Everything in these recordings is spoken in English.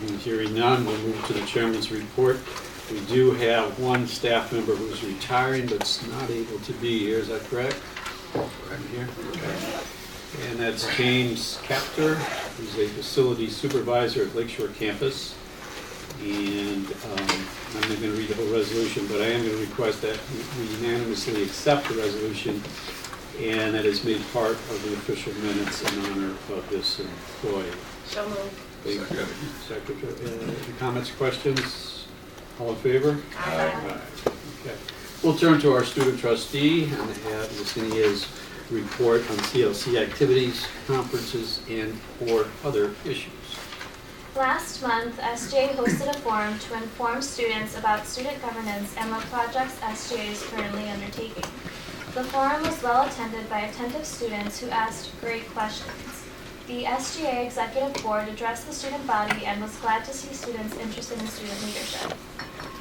And hearing none, we'll move to the chairman's report. We do have one staff member who's retiring but's not able to be here. Is that correct? Right here. Okay. And that's James Capter, who's a facility supervisor at Lakeshore Campus. And I'm not going to read the whole resolution, but I am going to request that we unanimously accept the resolution and that is made part of the official minutes in honor of this employee. So moved. Secretary, any comments, questions? All in favor? Aye. Okay. We'll turn to our student trustee and have Yesenia's report on CLC activities, conferences, and or other issues. Last month, SGA hosted a forum to inform students about student governance and what projects SGA is currently undertaking. The forum was well attended by attentive students who asked great questions. The SGA Executive Board addressed the student body and was glad to see students interested in student leadership.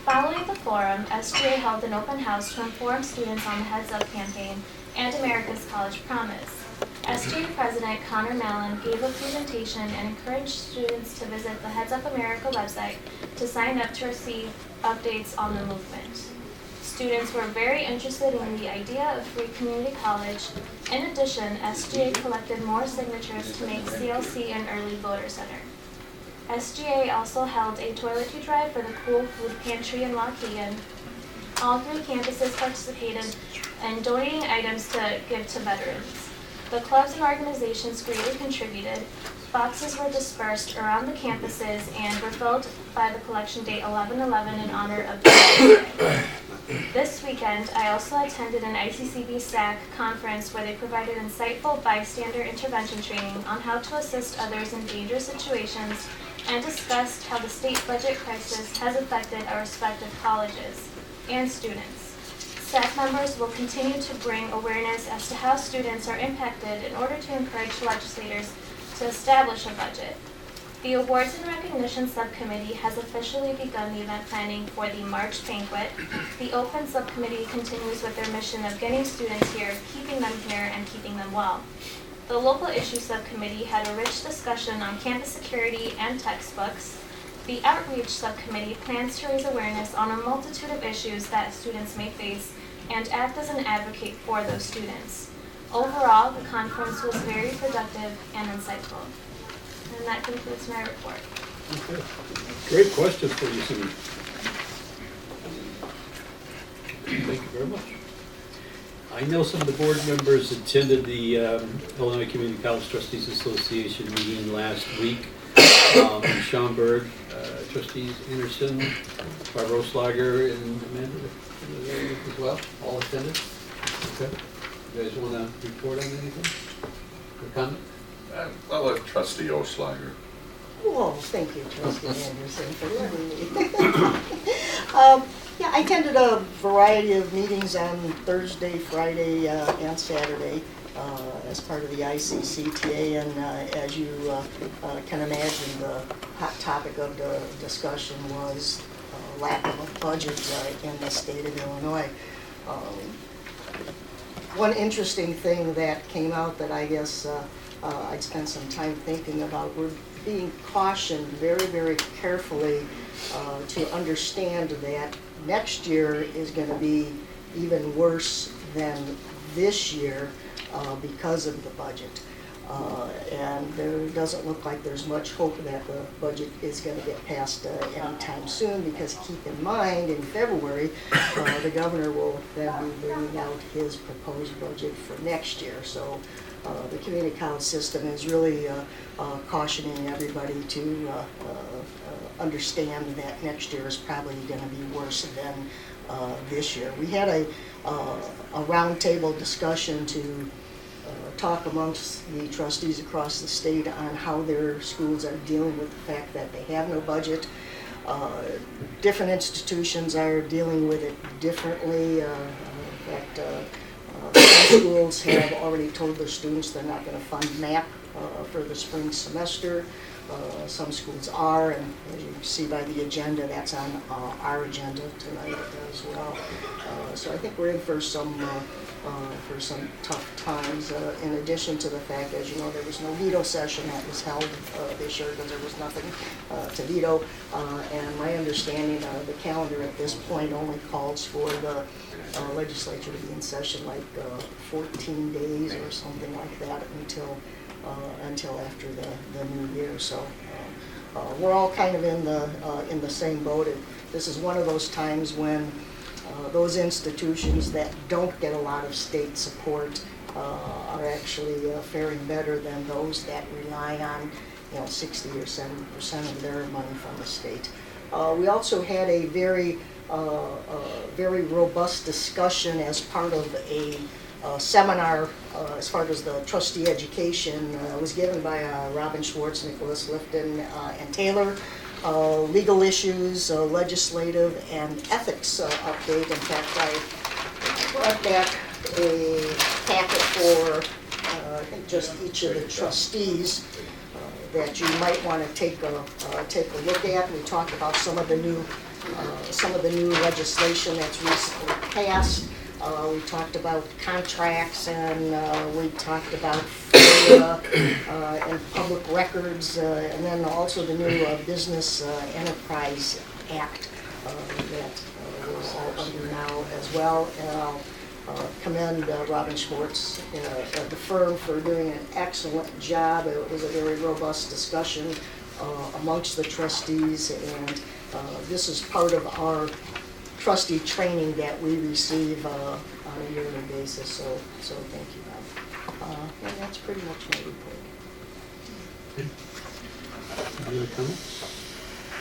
Following the forum, SGA held an open house to inform students on the Heads Up campaign and America's College Promise. SGA President Connor Mallon gave a presentation and encouraged students to visit the Heads Up America website to sign up to receive updates on the movement. Students were very interested in the idea of free community college. In addition, SGA collected more signatures to make CLC an early voter center. SGA also held a toiletry drive for the Cool Food Pantry in Waukegan. All three campuses participated in donating items to give to veterans. The clubs and organizations greatly contributed. Boxes were dispersed around the campuses and were filled by the collection date 11/11 in honor of Veterans Day. This weekend, I also attended an ICCB SAC conference where they provided insightful bystander intervention training on how to assist others in dangerous situations and discussed how the state budget crisis has affected our respective colleges and students. SAC members will continue to bring awareness as to how students are impacted in order to encourage legislators to establish a budget. The Awards and Recognition Subcommittee has officially begun the event planning for the March banquet. The Open Subcommittee continues with their mission of getting students here, keeping them here, and keeping them well. The Local Issues Subcommittee had a rich discussion on campus security and textbooks. The Outreach Subcommittee plans to raise awareness on a multitude of issues that students may face and act as an advocate for those students. Overall, the conference was very productive and insightful. And that concludes my report. Okay. Great question for you, Cindy. Thank you very much. I know some of the board members attended the Illinois Community College Trustees Association meeting last week. Schaumburg, Trustees Anderson, Barbara Oilschlager, and Amanda were there as well, all attended. Okay. You guys want to report on anything? Or comment? I'll let Trustee Oilschlager. Well, thank you, Trustee Anderson, for letting me. Yeah, I attended a variety of meetings on Thursday, Friday, and Saturday as part of the ICCTA, and as you can imagine, the hot topic of the discussion was lack of a budget in the state of Illinois. One interesting thing that came out that I guess I'd spent some time thinking about, we're being cautioned very, very carefully to understand that next year is going to be even worse than this year because of the budget. And there doesn't look like there's much hope that the budget is going to get passed anytime soon, because keep in mind, in February, the governor will then be bringing out his proposed budget for next year. So the community college system is really cautioning everybody to understand that next year is probably going to be worse than this year. We had a roundtable discussion to talk amongst the trustees across the state on how their schools are dealing with the fact that they have no budget. Different institutions are dealing with it differently. In fact, some schools have already told their students they're not going to fund MAP for the spring semester. Some schools are, and as you see by the agenda, that's on our agenda tonight as well. So I think we're in for some tough times, in addition to the fact, as you know, there was no veto session that was held this year because there was nothing to veto. And my understanding, the calendar at this point only calls for the legislature to be in session like 14 days or something like that until after the new year. So we're all kind of in the same boat. This is one of those times when those institutions that don't get a lot of state support are actually faring better than those that rely on 60 or 70% of their money from the state. We also had a very robust discussion as part of a seminar as far as the trustee education was given by Robin Schwartz, Nicholas Lifton, and Taylor. Legal issues, legislative, and ethics update. In fact, I brought back a packet for I think just each of the trustees that you might want to take a look at. We talked about some of the new legislation that's recently passed. We talked about contracts, and we talked about and public records, and then also the new Business Enterprise Act that we're all under now as well. And I'll commend Robin Schwartz, the firm, for doing an excellent job. It was a very robust discussion amongst the trustees, and this is part of our trustee training that we receive on a yearly basis, so thank you, Bob. And that's pretty much my report. Any other comments?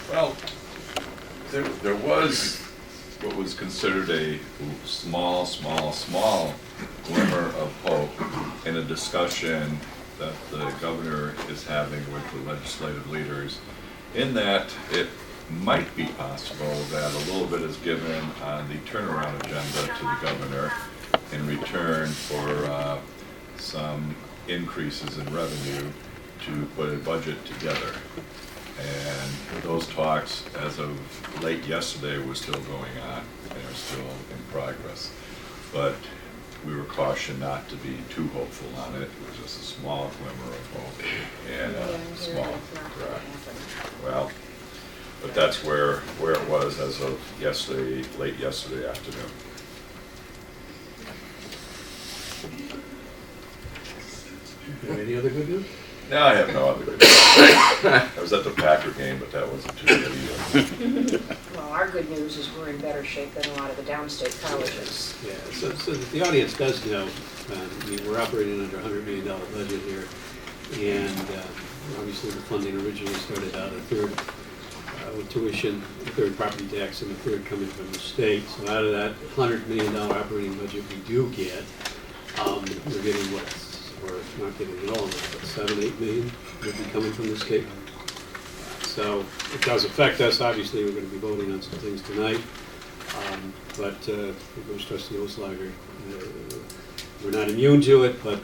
Well, there was what was considered a small glimmer of hope in a discussion that the governor is having with the legislative leaders, in that it might be possible that a little bit is given on the turnaround agenda to the governor in return for some increases in revenue to put a budget together. And those talks, as of late yesterday, were still going on and are still in progress. But we were cautioned not to be too hopeful on it. It was just a small glimmer of hope and a small crack. Well, but that's where it was as of yesterday, late yesterday afternoon. Any other good news? No, I have no other good news. I was at the Packer game, but that wasn't too good either. Well, our good news is we're in better shape than a lot of the downstate colleges. Yeah, so that the audience does know, I mean, we're operating under a $100 million budget here, and obviously the funding originally started out a third with tuition, a third property tax, and a third coming from the state. So out of that $100 million operating budget we do get, we're getting what? Or not getting it all, but 7-8 million would be coming from the state. So it does affect us. Obviously, we're going to be voting on some things tonight. But it goes Trustee Oilschlager. We're not immune to it, but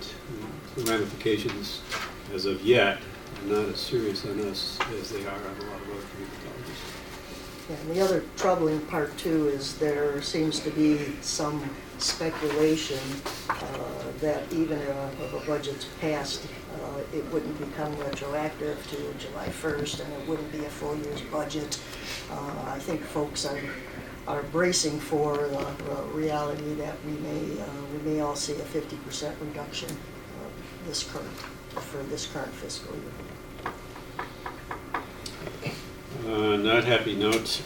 the ramifications, as of yet, are not as serious on us as they are on a lot of other community colleges. Yeah, and the other troubling part too is there seems to be some speculation that even if a budget's passed, it wouldn't become retroactive to July 1st, and it wouldn't be a full year's budget. I think folks are bracing for the reality that we may all see a 50% reduction for this current fiscal year. On that happy note,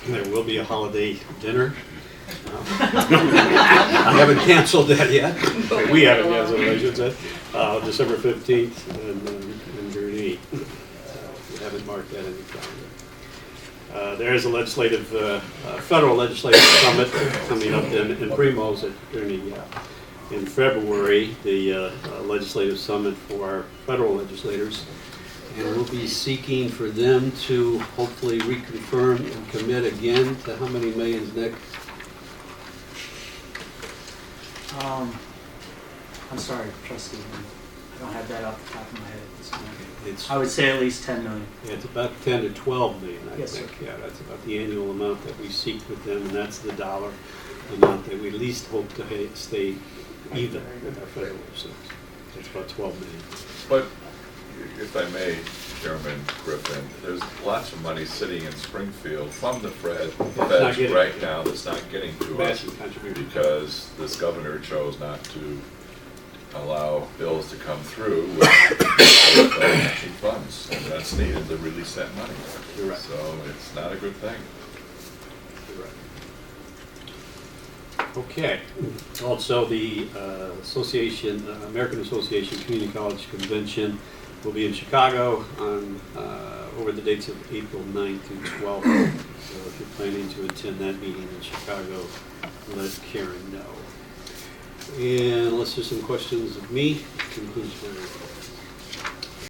there will be a holiday dinner. I haven't canceled that yet. We haven't canceled it, I should say. December 15th in Gurnee. If you haven't marked that in the calendar. There is a federal legislative summit coming up in Primos at Gurnee in February, the legislative summit for our federal legislators. And we'll be seeking for them to hopefully reconfirm and commit again to how many millions, Nick? I'm sorry, trustee. don't have that off the top of my head at this time. It's, I would say at least 10 million. yeah, it's about 10 to 12 million, I Yes, think. sir. Yeah, that's about the annual amount that we seek with them, and that's the dollar amount that we at least hope to stay even with our federal reserves. It's about 12 million. But if I may, Chairman Griffin, there's lots of money sitting in Springfield from the not feds getting- right now that's not getting to us Massive contribution. because this governor chose not to allow bills to come through with matching funds. And that's needed to release that money. You're right. So it's not a good thing. Okay. Also, the Association, American Association Community College Convention will be in Chicago on, over the dates of April 9th through 12th. So if you're planning to attend that meeting in Chicago, let Karen know. And unless there's some questions of me, concludes my report.